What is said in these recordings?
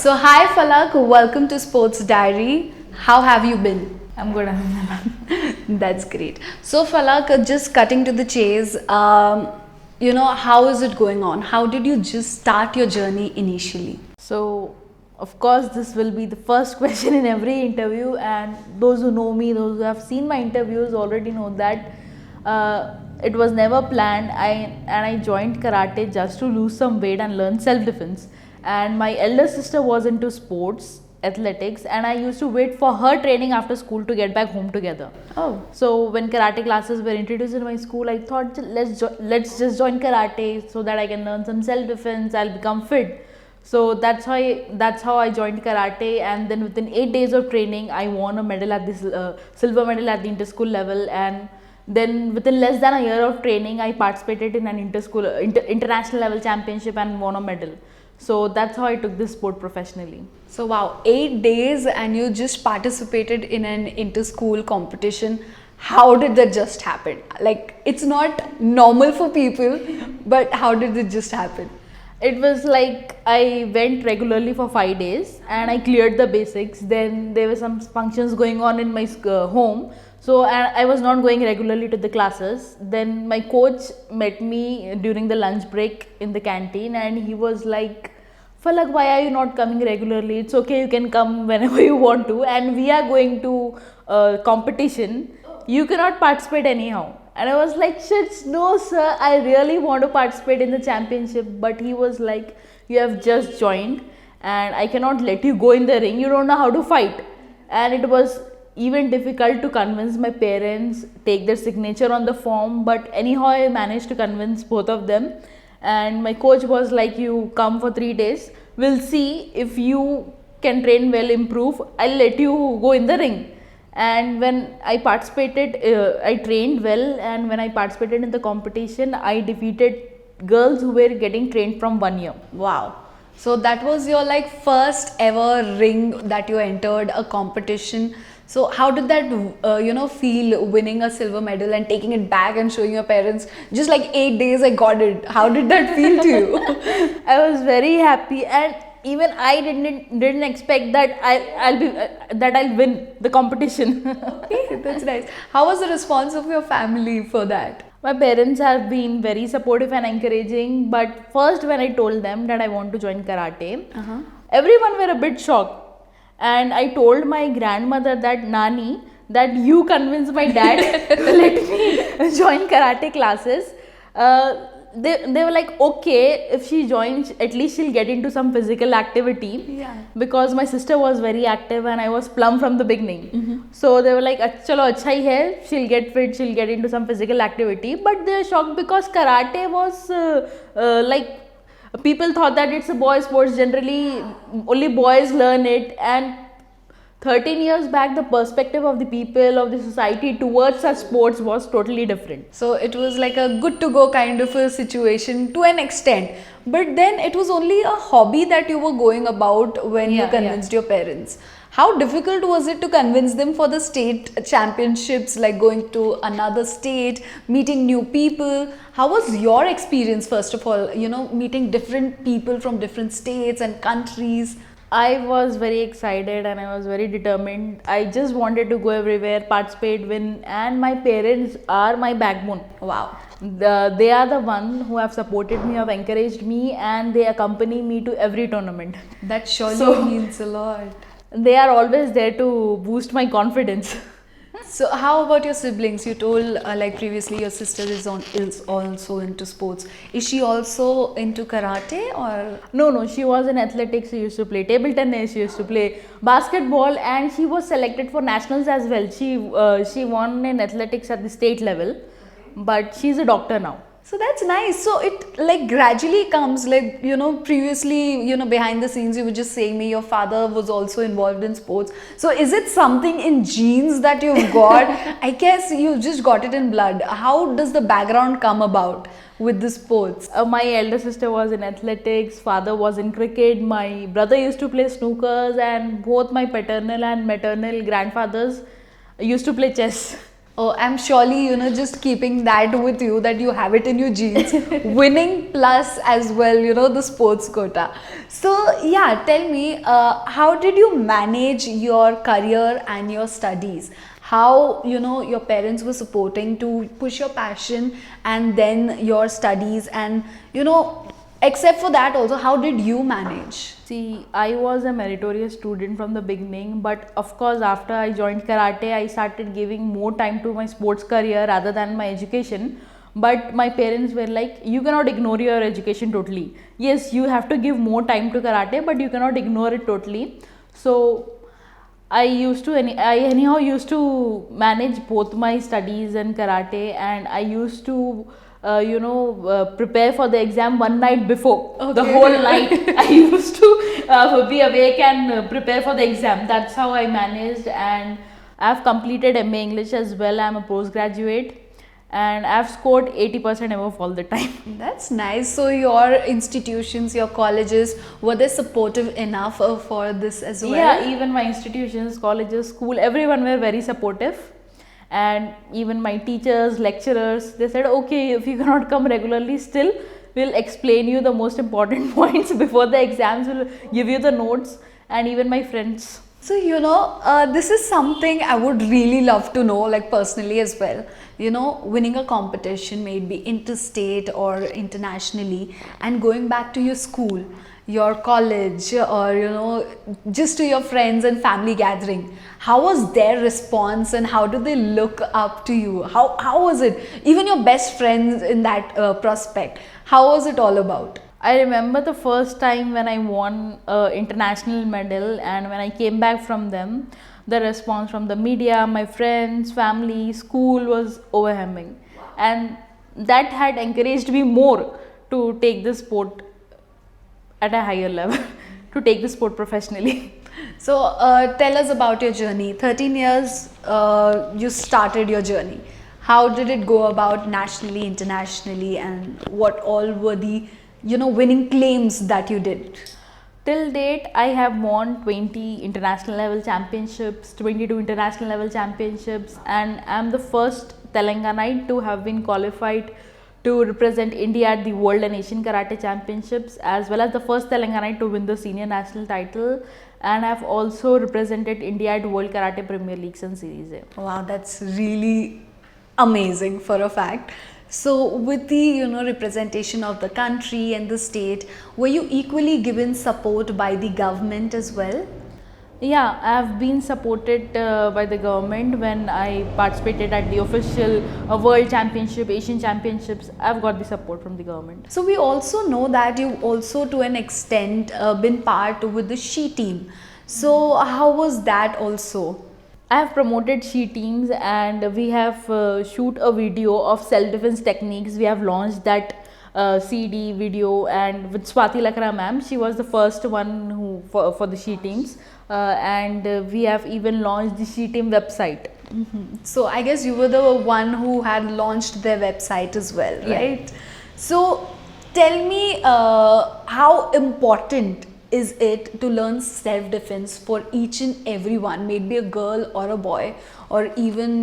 So, hi Falak, welcome to Sports Diary. How have you been? I'm good. That's great. So, Falak, just cutting to the chase, how is it going on? How did you just start your journey initially? So, of course, this will be the first question in every interview, and those who know me, those who have seen my interviews, already know that it was never planned. I joined karate just to lose some weight and learn self defense. And my elder sister was into sports, athletics, and I used to wait for her training after school to get back home together. Oh, So when karate classes were introduced in my school, I thought let's just join karate so that I can learn some self defense. I'll become fit. So that's how I joined karate, and then within 8 days of training, I won a medal at this silver medal at the inter-school level, and then within less than a year of training, I participated in an international level championship and won a medal. So that's how I took this sport professionally. so wow, 8 days and you just participated in an inter-school competition. How did that just happen? Like, it's not normal for people, but how did it just happen? It was like I went regularly for 5 days and I cleared the basics. Then there were some functions going on in my home, so I was not going regularly to the classes. Then my coach met me during the lunch break in the canteen, and he was like, "Falak, why are you not coming regularly? It's okay, you can come whenever you want to, and we are going to competition. You cannot participate anyhow." And I was like, "Shit, no sir, I really want to participate in the championship." But he was like, "You have just joined and I cannot let you go in the ring. You don't know how to fight." And it was even difficult to convince my parents, take their signature on the form. But anyhow, I managed to convince both of them. And my coach was like, "You come for 3 days. We'll see if you can train well, improve. I'll let you go in the ring." And when I participated, I trained well, and when I participated in the competition, I defeated girls who were getting trained from 1 year. Wow. So that was your like first ever ring that you entered a competition. So how did that feel, winning a silver medal and taking it back and showing your parents? Just like 8 days I got it. How did that feel to you? I was very happy, and even I didn't expect that I'll win the competition. Okay, that's nice. How was the response of your family for that? My parents have been very supportive and encouraging, but first when I told them that I want to join karate, everyone were a bit shocked. And I told my grandmother that, "Nani, that you convinced my dad to let me join karate classes." They were like, "Okay, if she joins, at least she'll get into some physical activity." Yeah. Because my sister was very active and I was plump from the beginning. So they were like, "Chalo, acha hi hai, she'll get fit, she'll get into some physical activity." But they were shocked because karate was like, people thought that it's a boys' sports. Generally, only boys learn it, and 13 years back, the perspective of the people, of the society towards such sports was totally different. So it was like a good to go kind of a situation to an extent. But then it was only a hobby that you were going about when you convinced your parents. How difficult was it to convince them for the state championships, like going to another state, meeting new people? How was your experience, first of all, meeting different people from different states and countries? I was very excited and I was very determined. I just wanted to go everywhere, participate, win, and my parents are my backbone. Wow. They are the one who have supported me, have encouraged me, and they accompany me to every tournament. That surely means a lot. They are always there to boost my confidence. So how about your siblings? You told like previously your sister is also into sports. Is she also into karate or? No, she was in athletics. She used to play table tennis. She used to play basketball, and she was selected for nationals as well. She won in athletics at the state level, but she's a doctor now. So that's nice. So it like gradually comes, like, previously, behind the scenes, you were just saying me your father was also involved in sports. So is it something in genes that you've got? I guess you just got it in blood. How does the background come about with the sports? My elder sister was in athletics, father was in cricket, my brother used to play snookers, and both my paternal and maternal grandfathers used to play chess. Oh, I'm surely, just keeping that with you, that you have it in your genes. Winning plus as well, the sports quota. So, yeah, tell me, how did you manage your career and your studies? How, your parents were supporting to push your passion and then your studies, and, except for that also, how did you manage? See, I was a meritorious student from the beginning, but of course, after I joined karate, I started giving more time to my sports career rather than my education. But my parents were like, you cannot ignore your education totally. Yes, you have to give more time to karate, but you cannot ignore it totally. So I anyhow used to manage both my studies and karate, and I used to prepare for the exam one night before. Okay. The whole night I used to be awake and prepare for the exam. That's how I managed, and I've completed MA English as well. I'm a postgraduate, and I've scored 80% above all the time. That's nice. So your institutions, your colleges, were they supportive enough for this as well? Yeah, even my institutions, colleges, school, everyone were very supportive. And even my teachers, lecturers, they said, okay, if you cannot come regularly, still we'll explain you the most important points before the exams, we'll give you the notes, and even my friends. So, this is something I would really love to know, like personally as well. Winning a competition, maybe interstate or internationally, and going back to your school, your college, or, just to your friends and family gathering. How was their response and how do they look up to you? How was it? Even your best friends in that prospect, how was it all about? I remember the first time when I won an international medal, and when I came back from them, the response from the media, my friends, family, school was overwhelming. And that had encouraged me more to take the sport at a higher level, to take the sport professionally. So, tell us about your journey. 13 years, you started your journey. How did it go about nationally, internationally, and what all were the winning claims that you did? Till date, I have won 20 international level championships, 22 international level championships, and I'm the first Telanganite to have been qualified to represent India at the World and Asian Karate Championships, as well as the first Telanganite to win the senior national title. And I've also represented India at World Karate Premier Leagues and Series A. Wow, that's really amazing for a fact. So, with the representation of the country and the state, were you equally given support by the government as well? Yeah, I've been supported by the government when I participated at the official World Championship, Asian Championships. I've got the support from the government. So we also know that you also to an extent been part with the She team. So how was that also? I have promoted She teams, and we have shoot a video of self-defense techniques. We have launched that CD video, and with Swati Lakra ma'am, she was the first one who for the She teams, and we have even launched the She team website. So I guess you were the one who had launched their website as well, right? So tell me, how important is it to learn self-defense for each and everyone, maybe a girl or a boy, or even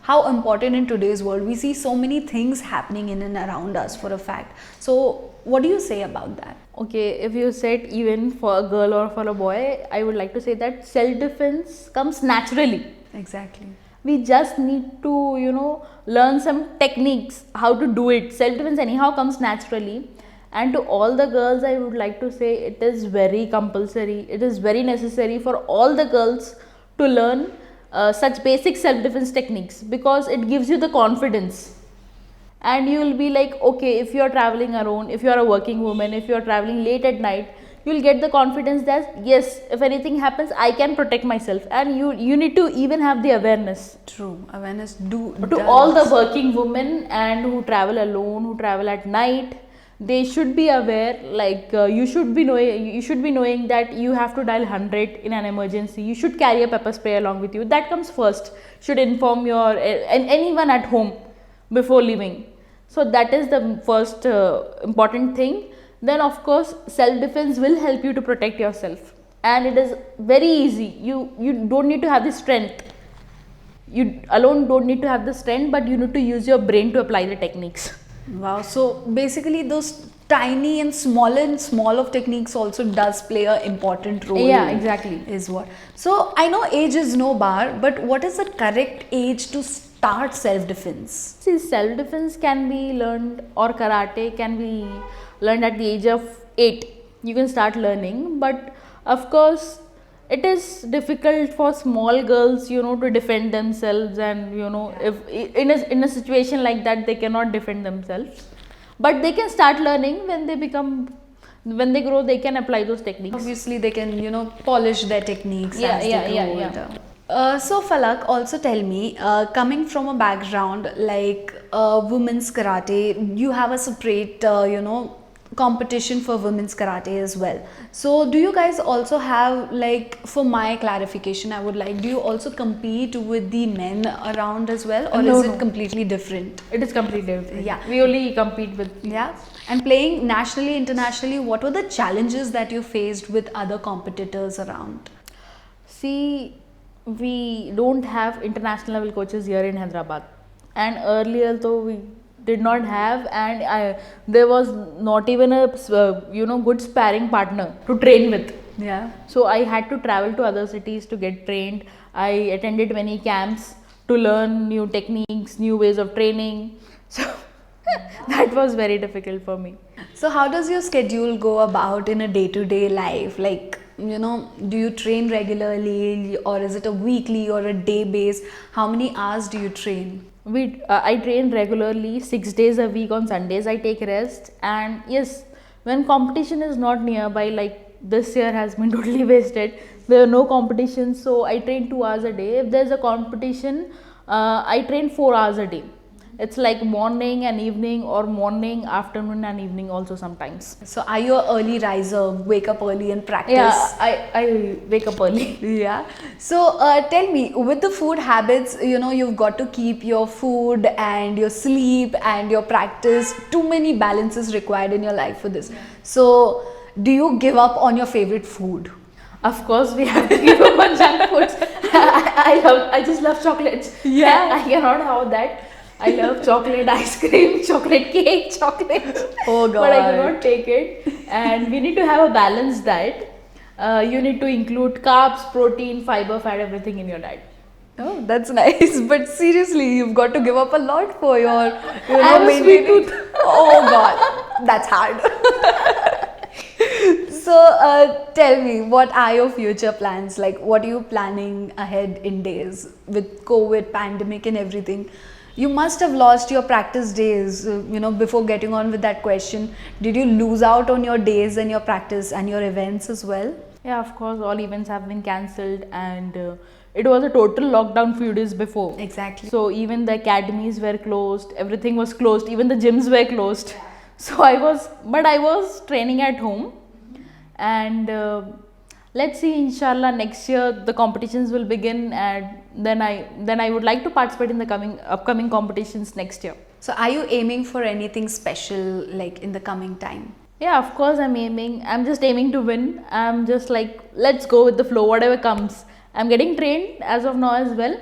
how important in today's world? We see so many things happening in and around us for a fact. So what do you say about that? Okay, if you said even for a girl or for a boy, I would like to say that self-defense comes naturally. Exactly. We just need to learn some techniques how to do it. Self-defense anyhow comes naturally. And to all the girls, I would like to say it is very compulsory. It is very necessary for all the girls to learn such basic self-defense techniques, because it gives you the confidence. And you will be like, okay, if you are traveling alone, if you are a working woman, if you are traveling late at night, you will get the confidence that yes, if anything happens, I can protect myself. And you need to even have the awareness. True, awareness to all the working women and who travel alone, who travel at night. They should be aware, like you should be knowing that you have to dial 100 in an emergency. You should carry a pepper spray along with you. That comes first. Should inform your anyone at home before leaving. So that is the first important thing. Then of course self-defense will help you to protect yourself, and it is very easy. You don't need to have the strength. You alone don't need to have the strength, but you need to use your brain to apply the techniques. Wow. So basically, those tiny and small of techniques also does play a important role. Yeah, exactly. Is what. So I know age is no bar, but what is the correct age to start self-defense? See, self-defense can be learned, or karate can be learned at the age of 8. You can start learning, but of course, it is difficult for small girls, to defend themselves, and if in a situation like that they cannot defend themselves, but they can start learning when they grow. They can apply those techniques. Obviously, they can polish their techniques Yeah, as they yeah, grow yeah, older. So Falak, also tell me, coming from a background like women's karate, you have a separate, competition for women's karate as well. So do you guys also have, like, for my clarification, I would like, do you also compete with the men around as well, or No, is it no. completely different? It is completely different. Yeah. We only compete with. Yeah. And playing nationally, internationally, what were the challenges that you faced with other competitors around? See, we don't have international level coaches here in Hyderabad, and earlier though we did not have, and there was not even a good sparring partner to train with. Yeah. So I had to travel to other cities to get trained. I attended many camps to learn new techniques, new ways of training. So that was very difficult for me. So how does your schedule go about in a day-to-day life? Like, do you train regularly, or is it a weekly or a day base? How many hours do you train? I train regularly 6 days a week. On Sundays I take rest, and yes, when competition is not nearby, like this year has been totally wasted. There are no competitions, so I train 2 hours a day. If there's a competition, I train 4 hours a day. It's like morning and evening, or morning, afternoon and evening also sometimes. So are you an early riser, wake up early and practice? Yeah, I wake up early. Yeah. So tell me, with the food habits, you've got to keep your food and your sleep and your practice. Too many balances required in your life for this. So do you give up on your favorite food? Of course, we have to give up on junk foods. I just love chocolates. Yeah. I cannot have that. I love chocolate ice cream, chocolate cake, chocolate. Oh God. But I cannot take it. And we need to have a balanced diet. You need to include carbs, protein, fiber, fat, everything in your diet. Oh, that's nice. But seriously, you've got to give up a lot for your, I have a sweet maintaining. tooth. Oh God, that's hard. So tell me, what are your future plans? Like, what are you planning ahead in days with COVID, pandemic and everything? You must have lost your practice days, before getting on with that question. Did you lose out on your days and your practice and your events as well? Yeah, of course, all events have been cancelled, and it was a total lockdown few days before. Exactly. So even the academies were closed, everything was closed, even the gyms were closed. So I was training at home, and let's see, inshallah next year the competitions will begin, and then I would like to participate in the upcoming competitions next year. So are you aiming for anything special, like, in the coming time? Yeah, of course I'm just aiming to win. I'm just like, let's go with the flow, whatever comes. I'm getting trained as of now as well,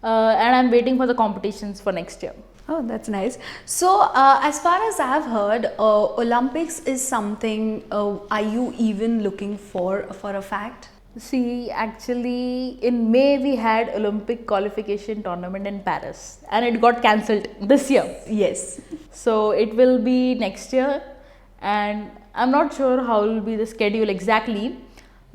and I'm waiting for the competitions for next year. Oh, that's nice. So, as far as I've heard, Olympics is something, are you even looking for a fact? See, actually in May we had Olympic qualification tournament in Paris, and it got cancelled this year. Yes. So it will be next year, and I'm not sure how will be the schedule exactly,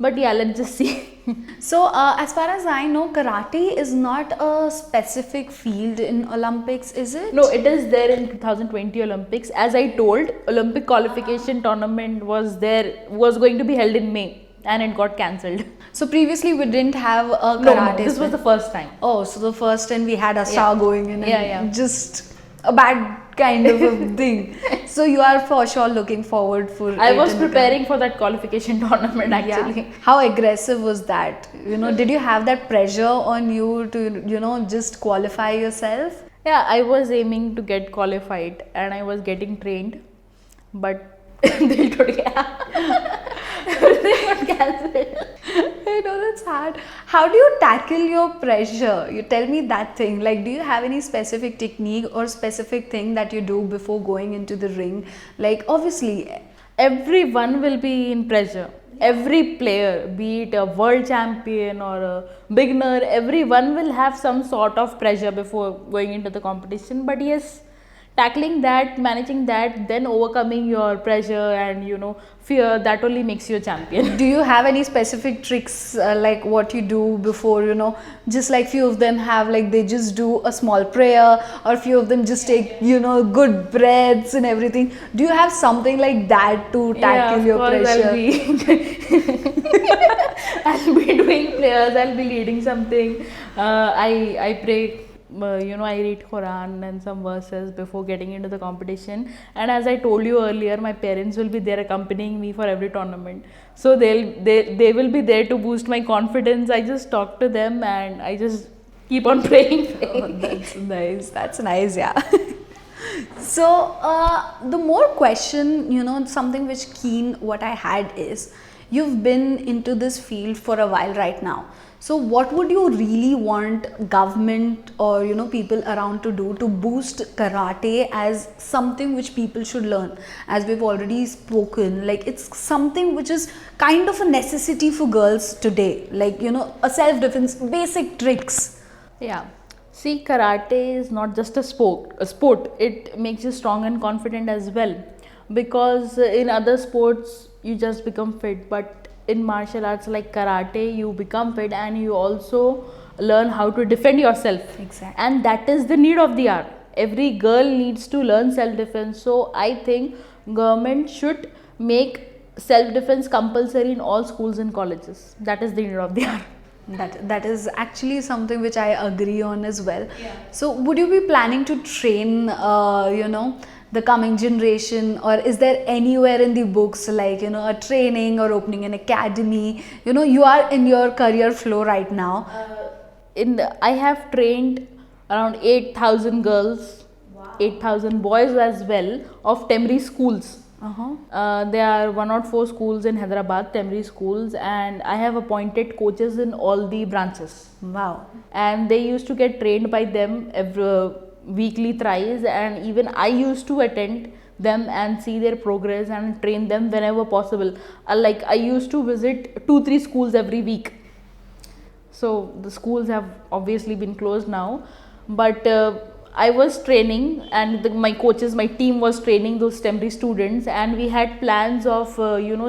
but yeah, let's just see. So, as far as I know, karate is not a specific field in Olympics, is it? No, it is there in 2020 Olympics. As I told, Olympic qualification tournament was going to be held in May, and it got cancelled. So previously we didn't have a No, karate. this was the first time. Oh, so the first time we had a star going in, and Yeah. just a bad kind of a thing. So you are for sure looking forward for I it was in the preparing for that qualification tournament actually. Yeah. How aggressive was that? Did you have that pressure on you to, just qualify yourself? Yeah, I was aiming to get qualified, and I was getting trained, but everything got cancelled. That's sad. How do you tackle your pressure? You tell me that thing. Like, do you have any specific technique or specific thing that you do before going into the ring? Like, obviously, Everyone will be in pressure. Every player, be it a world champion or a beginner, everyone will have some sort of pressure before going into the competition. But yes, tackling that, managing that, then overcoming your pressure and fear, that only makes you a champion. do you have any specific tricks like what you do before, just like few of them have, like they just do a small prayer, or few of them just take, good breaths and everything. Do you have something like that to tackle your pressure? I'll be doing prayers. I'll be leading something. I pray. I read Quran and some verses before getting into the competition. And as I told you earlier, my parents will be there accompanying me for every tournament. So they will be there to boost my confidence. I just talk to them and I just keep on praying. Oh, that's nice. That's nice, yeah. So, the more question, something which what I had is, you've been into this field for a while right now. So, what would you really want government or, people around to do to boost karate as something which people should learn? As we've already spoken, like it's something which is kind of a necessity for girls today. Like, a self-defense, basic tricks. Yeah. See, karate is not just a sport. It makes you strong and confident as well. Because in other sports, you just become fit. But in martial arts like karate, you become fit and you also learn how to defend yourself. Exactly. And that is the need of the hour. Every girl needs to learn self-defense. So I think government should make self-defense compulsory in all schools and colleges. That is the need of the hour. That is actually something which I agree on as well. Yeah. So would you be planning to train the coming generation, or is there anywhere in the books like a training or opening an academy? You are in your career flow right now. I have trained around 8,000 girls, 8,000 boys as well of Temri schools. There are 104 schools in Hyderabad, Temri schools, and I have appointed coaches in all the branches. Wow. And they used to get trained by them every weekly thrice, and even I used to attend them and see their progress and train them whenever possible. Like I used to visit 2-3 schools every week. So the schools have obviously been closed now, but I was training and my coaches, my team was training those Temri students, and we had plans of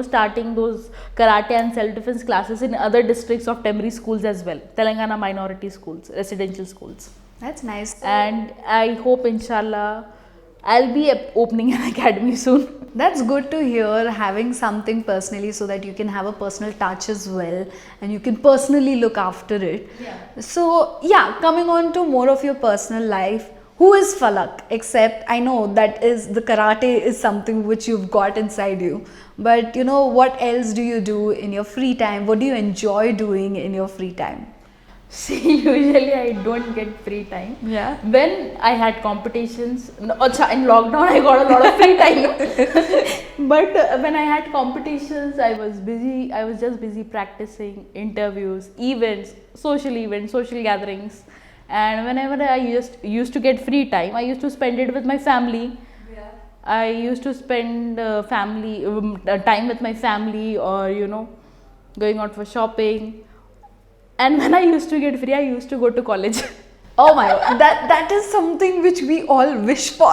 starting those karate and self-defense classes in other districts of Temri schools as well, Telangana minority schools, residential schools. That's nice. And I hope inshallah I'll be opening an academy soon. That's good to hear, having something personally so that you can have a personal touch as well and you can personally look after it. Yeah. So yeah, coming on to more of your personal life, who is Falak? Except I know that is the karate is something which you've got inside you, but what else do you do in your free time? What do you enjoy doing in your free time? See, usually I don't get free time. Yeah. When I had competitions, in lockdown I got a lot of free time. But when I had competitions, I was busy. I was just busy practicing, interviews, events, social gatherings. And whenever I used to get free time, I used to spend it with my family. Yeah. I used to spend time with my family, or going out for shopping. And when I used to get free, I used to go to college. Oh my God, that is something which we all wish for,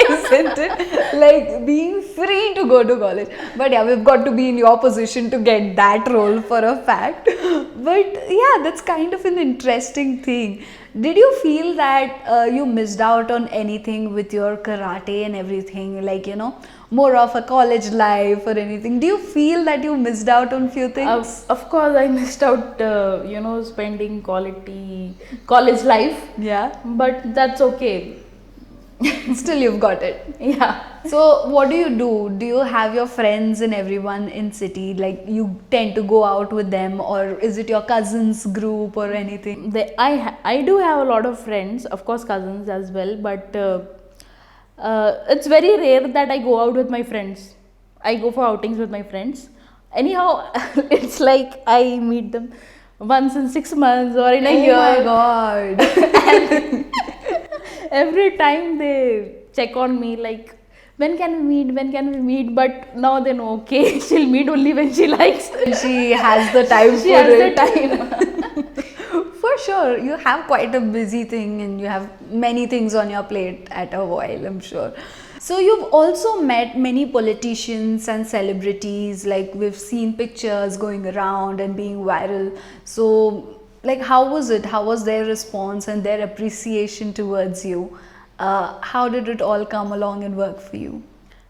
isn't it? Like being free to go to college. But yeah, we've got to be in your position to get that role for a fact. But yeah, that's kind of an interesting thing. Did you feel that you missed out on anything with your karate and everything? Like, more of a college life or anything? Do you feel that you missed out on few things? Of course, I missed out, spending quality college life. Yeah. But that's okay. Still, you've got it. Yeah. So, what do? Do you have your friends and everyone in city? Like, you tend to go out with them, or is it your cousins group or anything? I do have a lot of friends, of course, cousins as well, but it's very rare that I go out with my friends. I go for outings with my friends. Anyhow, it's like I meet them once in 6 months or in a Oh year. my god. Every time they check on me like, when can we meet? When can we meet? But now they know, okay, she'll meet only when she likes. She has the time She for has it. the time. For sure, you have quite a busy thing and you have many things on your plate at a while, I'm sure. So you've also met many politicians and celebrities, like we've seen pictures going around and being viral. So like how was it? How was their response and their appreciation towards you? How did it all come along and work for you?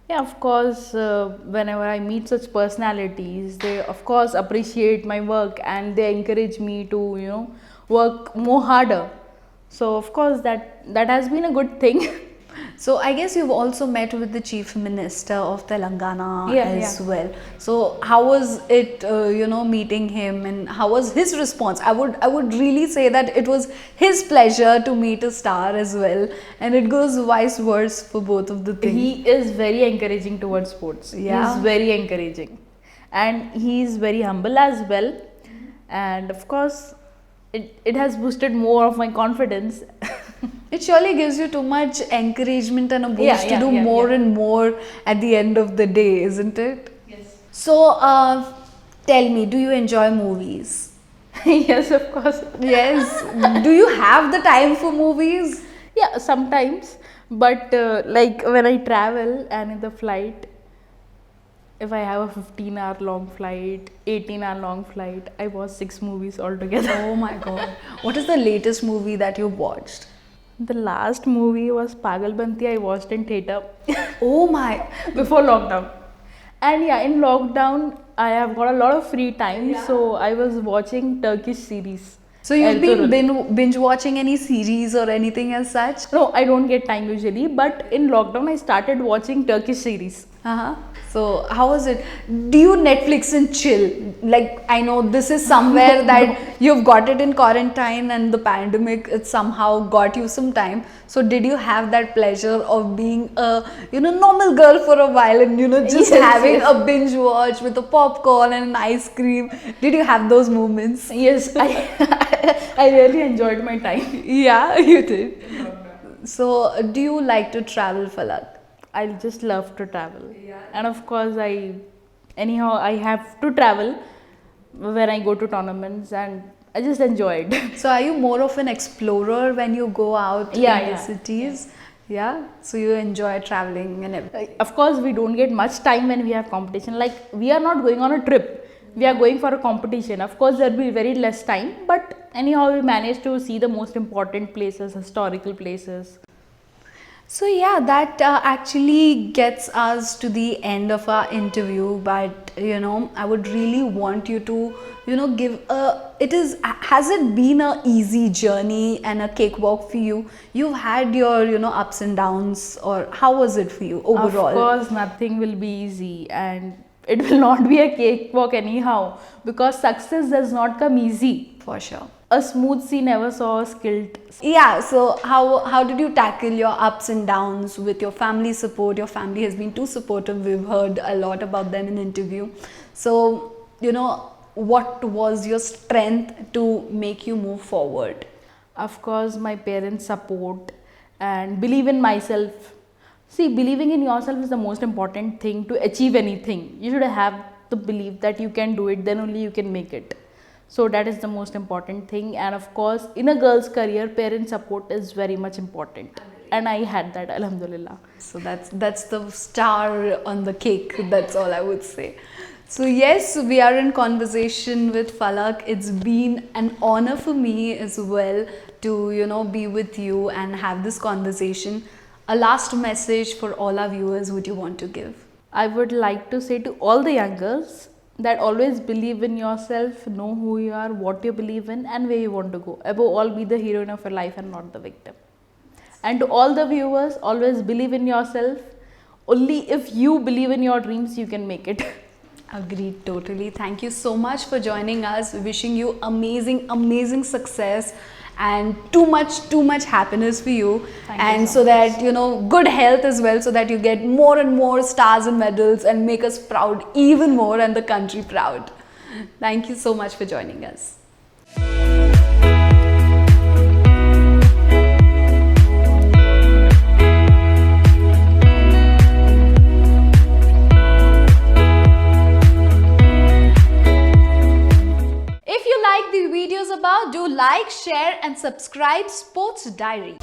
Yeah, of course, whenever I meet such personalities, they of course appreciate my work and they encourage me to, work more harder. So of course that has been a good thing. So I guess you've also met with the Chief Minister of Telangana Yeah, as yeah. well. So how was it, meeting him, and how was his response? I would really say that it was his pleasure to meet a star as well, and it goes vice versa for both of the things. He is very encouraging towards sports. Yeah. He's very encouraging. And he's very humble as well. And of course, it has boosted more of my confidence. It surely gives you too much encouragement and a boost Yeah, to yeah, do yeah, more yeah. and more at the end of the day, isn't it? Yes. So, tell me, do you enjoy movies? Yes, of course. Yes. Do you have the time for movies? Yeah, sometimes. But like when I travel and in the flight, if I have a 15-hour long flight, 18-hour long flight, I watch 6 movies altogether. Oh my god. What is the latest movie that you watched? The last movie was Pagal Banti. I watched in theatre Oh my. before lockdown. And yeah, in lockdown, I have got a lot of free time. So I was watching Turkish series. So you've been Ertugrul. binge watching any series or anything as such? No, I don't get time usually. But in lockdown, I started watching Turkish series. Uh-huh. So how was it? Do you Netflix and chill? Like I know this is somewhere that you've got it in quarantine and the pandemic it somehow got you some time. So did you have that pleasure of being a normal girl for a while and just Yes, having yes. a binge watch with a popcorn and an ice cream? Did you have those moments? Yes, I really enjoyed my time. Yeah, you did. So do you like to travel, Falak? I just love to travel. And of course, I have to travel when I go to tournaments and I just enjoy it. So are you more of an explorer when you go out Yeah, in the yeah, cities? Yeah. So you enjoy traveling and everything. Of course, we don't get much time when we have competition. Like, we are not going on a trip. We are going for a competition. Of course, there will be very less time. But anyhow, we manage to see the most important places, historical places. So yeah, that actually gets us to the end of our interview. But I would really want you to give a. Has it been a easy journey and a cakewalk for you? You've had your ups and downs, or how was it for you overall? Of course, nothing will be easy and it will not be a cakewalk anyhow because success does not come easy. For sure. A smooth sea never saw a skilled. Yeah, so how did you tackle your ups and downs with your family support? Your family has been too supportive. We've heard a lot about them in interview. So, what was your strength to make you move forward? Of course, my parents' support and believe in myself. See, believing in yourself is the most important thing to achieve anything. You should have the belief that you can do it, then only you can make it. So that is the most important thing. And of course, in a girl's career, parent support is very much important. And I had that, alhamdulillah. So that's the star on the cake. That's all I would say. So yes, we are in conversation with Falak. It's been an honor for me as well to be with you and have this conversation. A last message for all our viewers would you want to give? I would like to say to all the young girls that always believe in yourself, know who you are, what you believe in and where you want to go. Above all, be the heroine of your life and not the victim. And to all the viewers, always believe in yourself. Only if you believe in your dreams, you can make it. Agreed, totally. Thank you so much for joining us. Wishing you amazing success and too much happiness for you. Thank you And so so that, you know, good health as well, so that you get more and more stars and medals and make us proud even more and the country proud. Thank you so much for joining us. If you like the videos about, do like, share and subscribe Sports Diary.